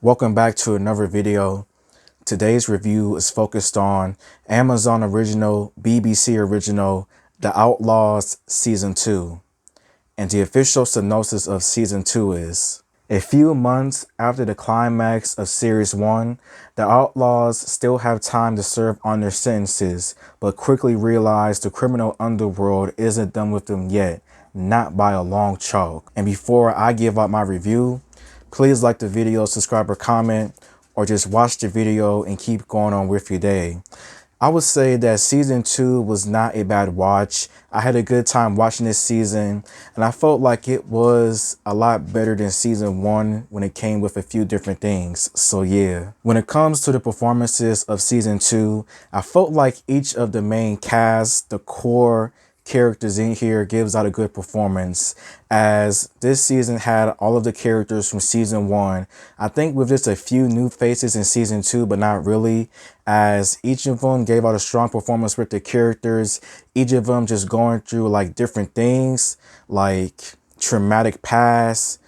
Welcome back to another video. Today's review is focused on Amazon original, BBC original, The Outlaws Season 2. And the official synopsis of Season 2 is: a few months after the climax of Series 1, the Outlaws still have time to serve on their sentences, but quickly realize the criminal underworld isn't done with them yet, not by a long chalk. And before I give out my review, please like the video, subscribe or comment, or just watch the video and keep going on with your day. I would say that Season 2 was not a bad watch. I had a good time watching this season, and I felt like it was a lot better than Season 1 when it came with a few different things. So yeah. When it comes to the performances of Season 2, I felt like each of the main cast, the core characters in here, gives out a good performance, as this season had all of the characters from Season 1. I think with just a few new faces in Season 2, but not really, as each of them gave out a strong performance with the characters, each of them just going through like different things, like traumatic past,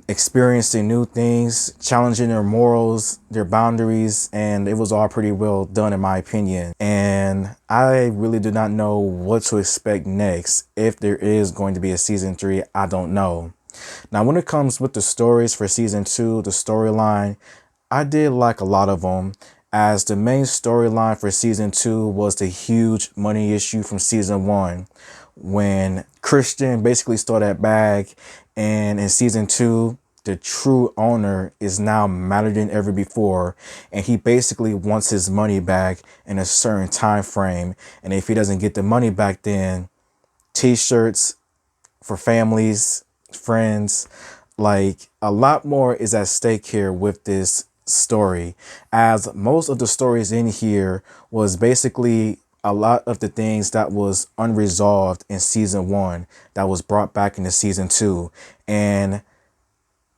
experiencing new things, challenging their morals, their boundaries, and it was all pretty well done in my opinion. And I really do not know what to expect next. If there is going to be a Season 3, I don't know. Now, when it comes with the stories for Season 2, the storyline, I did like a lot of them, as the main storyline for Season 2 was the huge money issue from Season 1, when Christian basically stole that bag, and in Season 2, the true owner is now madder than ever before, and he basically wants his money back in a certain time frame. And if he doesn't get the money back, then t-shirts for families, friends, like a lot more is at stake here with this story, as most of the stories in here was basically a lot of the things that was unresolved in Season 1 that was brought back into Season 2. And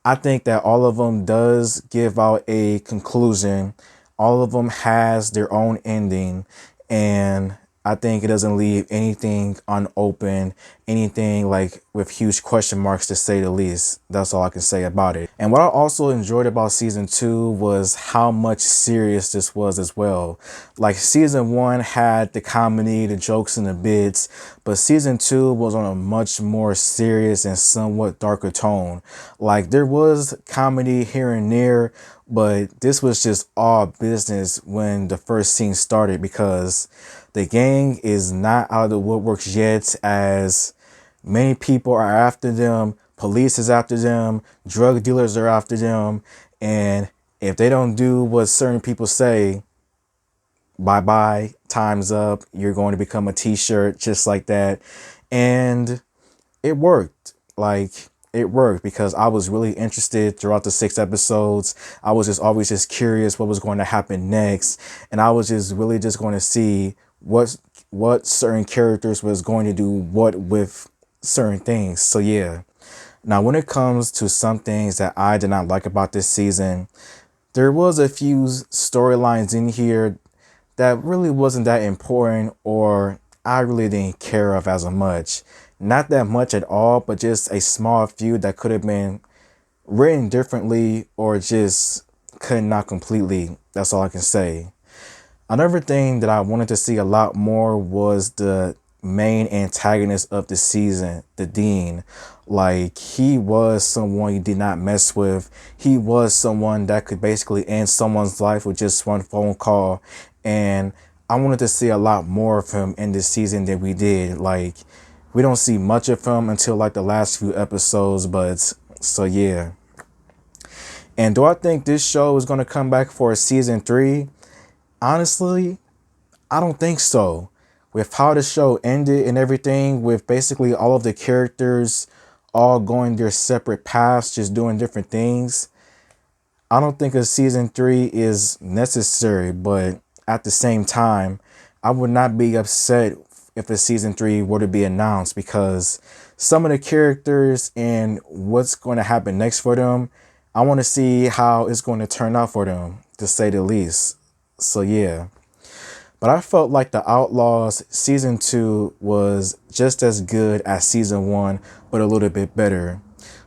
I think that all of them does give out a conclusion. All of them has their own ending, and I think it doesn't leave anything unopened, anything like with huge question marks, to say the least. That's all I can say about it. And what I also enjoyed about Season 2 was how much serious this was as well. Like Season 1 had the comedy, the jokes and the bits, but Season 2 was on a much more serious and somewhat darker tone. Like there was comedy here and there, but this was just all business when the first scene started, because the gang is not out of the woodworks yet, as many people are after them, police is after them, drug dealers are after them, and if they don't do what certain people say, bye-bye, time's up, you're going to become a t-shirt, just like that. And it worked. Like, it worked because I was really interested throughout the 6 episodes. I was just always just curious what was going to happen next, and I was just really just going to see what certain characters was going to do what with certain things. So yeah. Now, when it comes to some things that I did not like about this season, there was a few storylines in here that really wasn't that important, or I really didn't care of as much. Not that much at all, but just a small few that could have been written differently or just cut out completely. That's all I can say. Another thing that I wanted to see a lot more was the main antagonist of the season, the Dean. Like, he was someone you did not mess with. He was someone that could basically end someone's life with just one phone call. And I wanted to see a lot more of him in this season than we did. Like, we don't see much of him until like the last few episodes, but so yeah. And do I think this show is going to come back for a Season 3? Honestly, I don't think so. With how the show ended and everything, with basically all of the characters all going their separate paths, just doing different things, I don't think a Season 3 is necessary. But at the same time, I would not be upset if a Season 3 were to be announced, because some of the characters and what's going to happen next for them, I want to see how it's going to turn out for them, to say the least. So yeah. But I felt like The Outlaws Season 2 was just as good as Season 1, but a little bit better.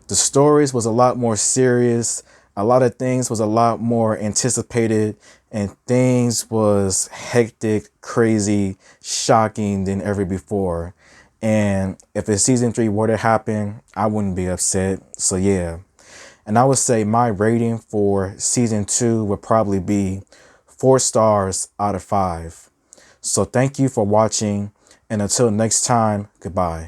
The stories was a lot more serious. A lot of things was a lot more anticipated, and things was hectic, crazy, shocking than ever before. And if a season 3 were to happen, I wouldn't be upset. So yeah. And I would say my rating for season 2 would probably be 4 stars out of 5. So thank you for watching, and until next time, goodbye.